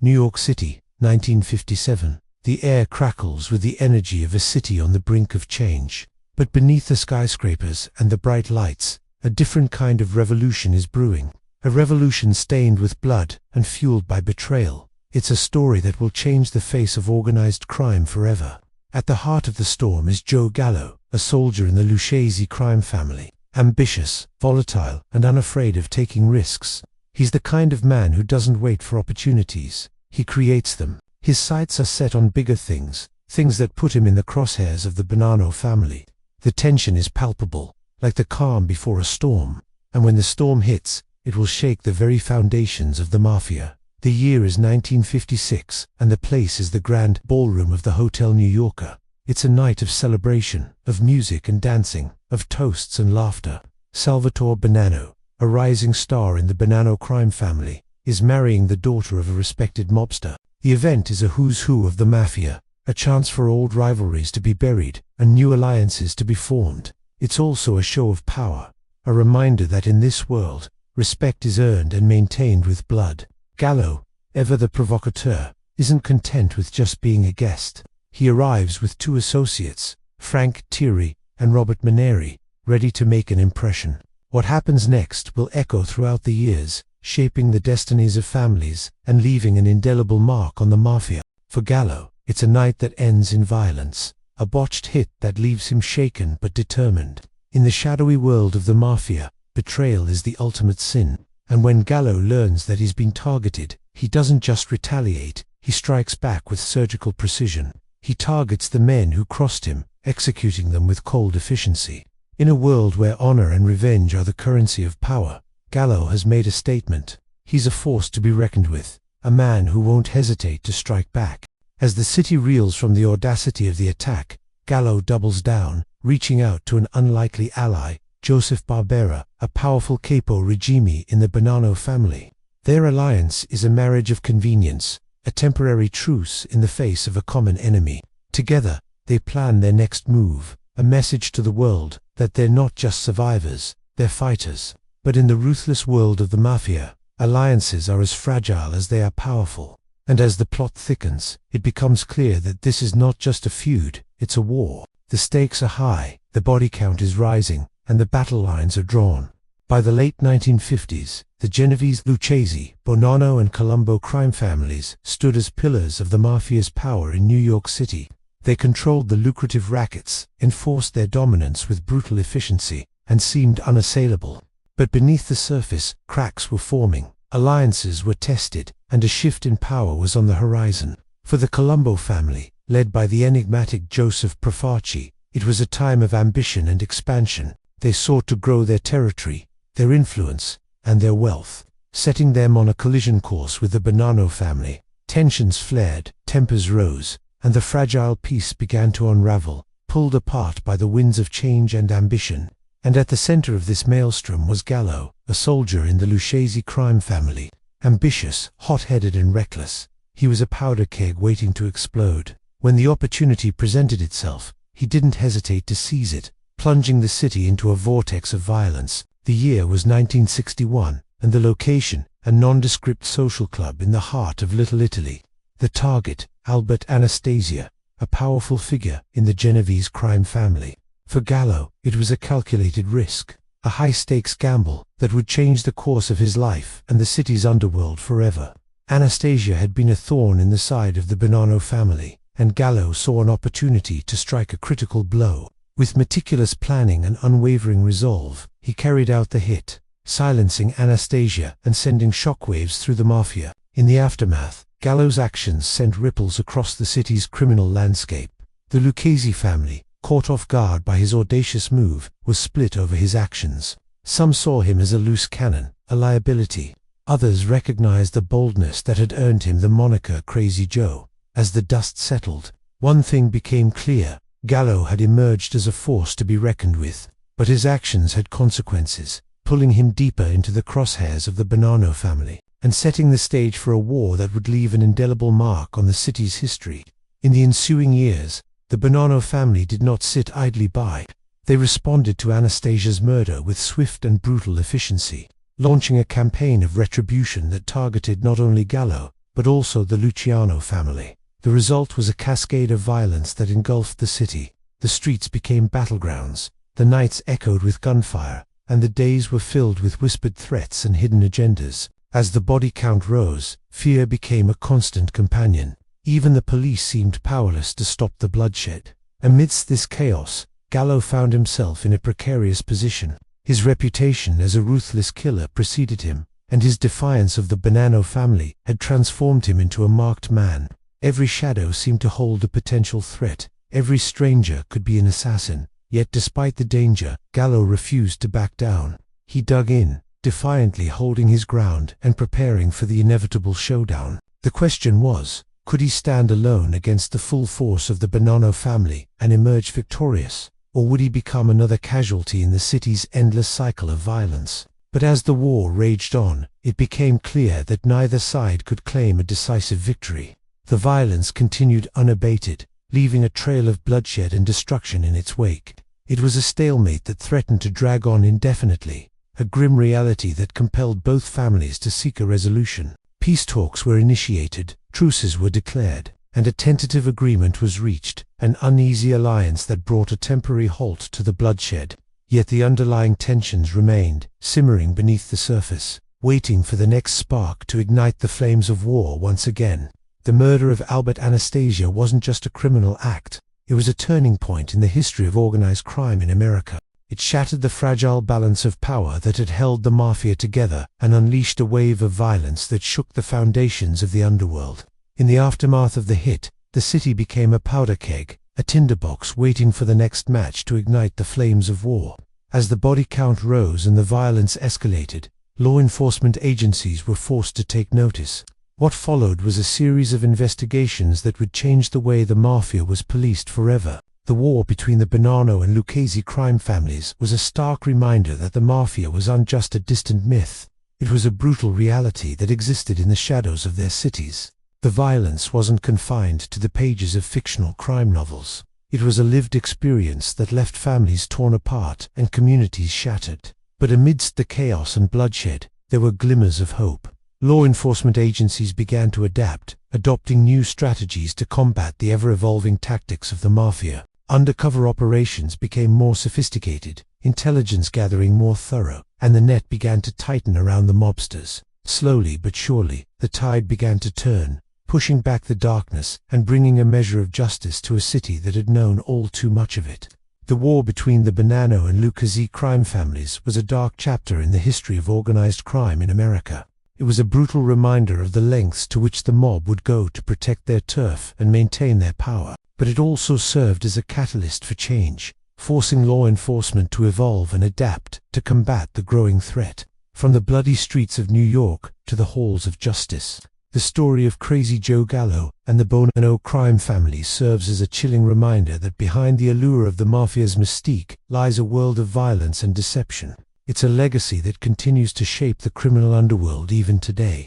New York City, 1957. The air crackles with the energy of a city on the brink of change. But beneath the skyscrapers and the bright lights, a different kind of revolution is brewing. A revolution stained with blood and fueled by betrayal. It's a story that will change the face of organized crime forever. At the heart of the storm is Joe Gallo, a soldier in the Lucchese crime family. Ambitious, volatile, and unafraid of taking risks. He's the kind of man who doesn't wait for opportunities. He creates them. His sights are set on bigger things, things that put him in the crosshairs of the Bonanno family. The tension is palpable, like the calm before a storm. And when the storm hits, it will shake the very foundations of the Mafia. The year is 1956, and the place is the grand ballroom of the Hotel New Yorker. It's a night of celebration, of music and dancing, of toasts and laughter. Salvatore Bonanno, a rising star in the Bonanno crime family, is marrying the daughter of a respected mobster. The event is a who's who of the Mafia, a chance for old rivalries to be buried and new alliances to be formed. It's also a show of power, a reminder that in this world, respect is earned and maintained with blood. Gallo, ever the provocateur, isn't content with just being a guest. He arrives with two associates, Frank Thierry and Robert Maneri, ready to make an impression. What happens next will echo throughout the years, shaping the destinies of families and leaving an indelible mark on the Mafia. For Gallo, it's a night that ends in violence, a botched hit that leaves him shaken but determined. In the shadowy world of the Mafia, betrayal is the ultimate sin. And when Gallo learns that he's been targeted, he doesn't just retaliate, he strikes back with surgical precision. He targets the men who crossed him, executing them with cold efficiency. In a world where honor and revenge are the currency of power, Gallo has made a statement. He's a force to be reckoned with, a man who won't hesitate to strike back. As the city reels from the audacity of the attack, Gallo doubles down, reaching out to an unlikely ally, Joseph Barbera, a powerful capo regime in the Bonanno family. Their alliance is a marriage of convenience, a temporary truce in the face of a common enemy. Together, they plan their next move, a message to the world that they're not just survivors, they're fighters. But in the ruthless world of the Mafia, alliances are as fragile as they are powerful. And as the plot thickens, it becomes clear that this is not just a feud, it's a war. The stakes are high, the body count is rising, and the battle lines are drawn. By the late 1950s, the Genovese, Lucchese, Bonanno and Colombo crime families stood as pillars of the Mafia's power in New York City. They controlled the lucrative rackets, enforced their dominance with brutal efficiency, and seemed unassailable. But beneath the surface, cracks were forming, alliances were tested, and a shift in power was on the horizon. For the Colombo family, led by the enigmatic Joseph Profaci, it was a time of ambition and expansion. They sought to grow their territory, their influence, and their wealth, setting them on a collision course with the Bonanno family. Tensions flared, tempers rose, and the fragile peace began to unravel, pulled apart by the winds of change and ambition. And at the center of this maelstrom was Gallo, a soldier in the Lucchese crime family. Ambitious, hot-headed and reckless, he was a powder keg waiting to explode. When the opportunity presented itself, he didn't hesitate to seize it, plunging the city into a vortex of violence. The year was 1961, and the location, a nondescript social club in the heart of Little Italy. The target, Albert Anastasia, a powerful figure in the Genovese crime family. For Gallo, it was a calculated risk, a high-stakes gamble that would change the course of his life and the city's underworld forever. Anastasia had been a thorn in the side of the Bonanno family, and Gallo saw an opportunity to strike a critical blow. With meticulous planning and unwavering resolve, he carried out the hit, silencing Anastasia and sending shockwaves through the Mafia. In the aftermath, Gallo's actions sent ripples across the city's criminal landscape. The Lucchese family, caught off guard by his audacious move, was split over his actions. Some saw him as a loose cannon, a liability. Others recognized the boldness that had earned him the moniker Crazy Joe. As the dust settled, one thing became clear. Gallo had emerged as a force to be reckoned with, but his actions had consequences, pulling him deeper into the crosshairs of the Bonanno family, and setting the stage for a war that would leave an indelible mark on the city's history. In the ensuing years, the Bonanno family did not sit idly by. They responded to Anastasia's murder with swift and brutal efficiency, launching a campaign of retribution that targeted not only Gallo, but also the Luciano family. The result was a cascade of violence that engulfed the city. The streets became battlegrounds, the nights echoed with gunfire, and the days were filled with whispered threats and hidden agendas. As the body count rose, fear became a constant companion. Even the police seemed powerless to stop the bloodshed. Amidst this chaos, Gallo found himself in a precarious position. His reputation as a ruthless killer preceded him, and his defiance of the Bonanno family had transformed him into a marked man. Every shadow seemed to hold a potential threat. Every stranger could be an assassin. Yet despite the danger, Gallo refused to back down. He dug in, defiantly holding his ground and preparing for the inevitable showdown. The question was, could he stand alone against the full force of the Bonanno family and emerge victorious? Or would he become another casualty in the city's endless cycle of violence? But as the war raged on, it became clear that neither side could claim a decisive victory. The violence continued unabated, leaving a trail of bloodshed and destruction in its wake. It was a stalemate that threatened to drag on indefinitely, a grim reality that compelled both families to seek a resolution. Peace talks were initiated, truces were declared, and a tentative agreement was reached, an uneasy alliance that brought a temporary halt to the bloodshed. Yet the underlying tensions remained, simmering beneath the surface, waiting for the next spark to ignite the flames of war once again. The murder of Albert Anastasia wasn't just a criminal act. It was a turning point in the history of organized crime in America. It shattered the fragile balance of power that had held the Mafia together and unleashed a wave of violence that shook the foundations of the underworld. In the aftermath of the hit, the city became a powder keg, a tinderbox waiting for the next match to ignite the flames of war. As the body count rose and the violence escalated, law enforcement agencies were forced to take notice. What followed was a series of investigations that would change the way the Mafia was policed forever. The war between the Bonanno and Lucchese crime families was a stark reminder that the Mafia was not just a distant myth. It was a brutal reality that existed in the shadows of their cities. The violence wasn't confined to the pages of fictional crime novels. It was a lived experience that left families torn apart and communities shattered. But amidst the chaos and bloodshed, there were glimmers of hope. Law enforcement agencies began to adapt, adopting new strategies to combat the ever-evolving tactics of the Mafia. Undercover operations became more sophisticated, intelligence gathering more thorough, and the net began to tighten around the mobsters. Slowly but surely, the tide began to turn, pushing back the darkness and bringing a measure of justice to a city that had known all too much of it. The war between the Bonanno and Lucchese crime families was a dark chapter in the history of organized crime in America. It was a brutal reminder of the lengths to which the mob would go to protect their turf and maintain their power. But it also served as a catalyst for change, forcing law enforcement to evolve and adapt to combat the growing threat. From the bloody streets of New York to the halls of justice, the story of Crazy Joe Gallo and the Bonanno crime family serves as a chilling reminder that behind the allure of the Mafia's mystique lies a world of violence and deception. It's a legacy that continues to shape the criminal underworld even today.